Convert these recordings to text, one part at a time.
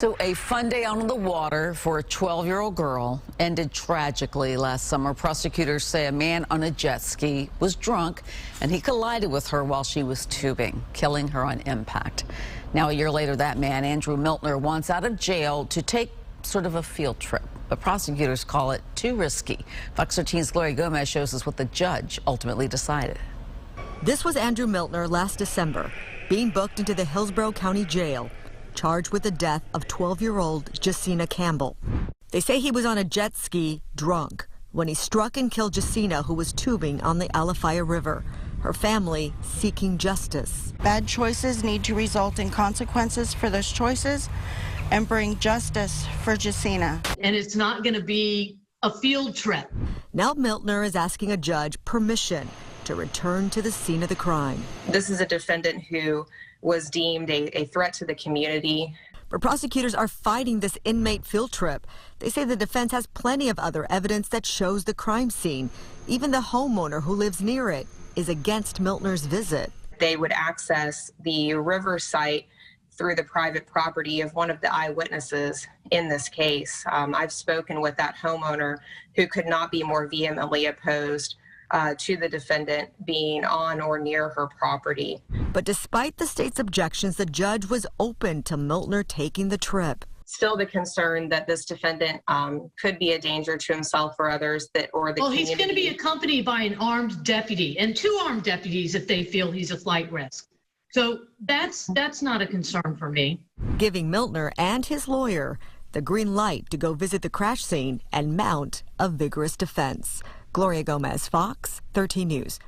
So a fun day out on the water for a 12-year-old girl ended tragically last summer. Prosecutors say a man on a jet ski was drunk and he collided with her while she was tubing, killing her on impact. Now, a year later, that man, Andrew Miltner, wants out of jail to take sort of a field trip. But prosecutors call it too risky. Fox 13's Gloria Gomez shows us what the judge ultimately decided. This was Andrew Miltner last December, being booked into the Hillsborough County Jail, charged with the death of 12-year-old Jasina Campbell. They say he was on a jet ski drunk when he struck and killed Jasina, who was tubing on the Alafia River. Her family seeking justice. Bad choices need to result in consequences for those choices and bring justice for Jasina. And it's not going to be a field trip. Now Miltner is asking a judge permission to return to the scene of the crime. This is a defendant who was deemed a threat to the community. But prosecutors are fighting this inmate field trip. They say the defense has plenty of other evidence that shows the crime scene. Even the homeowner who lives near it is against Miltner's visit. They would access the river site through the private property of one of the eyewitnesses in this case. I've spoken with that homeowner who could not be more vehemently opposed to the defendant being on or near her property. But despite the state's objections, the judge was open to Miltner taking the trip. Still the concern that this defendant could be a danger to himself or others or the community. He's going to be accompanied by an armed deputy and two armed deputies if they feel he's a flight risk. So that's not a concern for me. Giving Miltner and his lawyer the green light to go visit the crash scene and mount a vigorous defense. Gloria Gomez, Fox 13 News.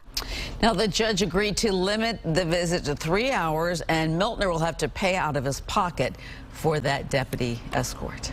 Now, the judge agreed to limit the visit to 3 hours, and Miltner will have to pay out of his pocket for that deputy escort.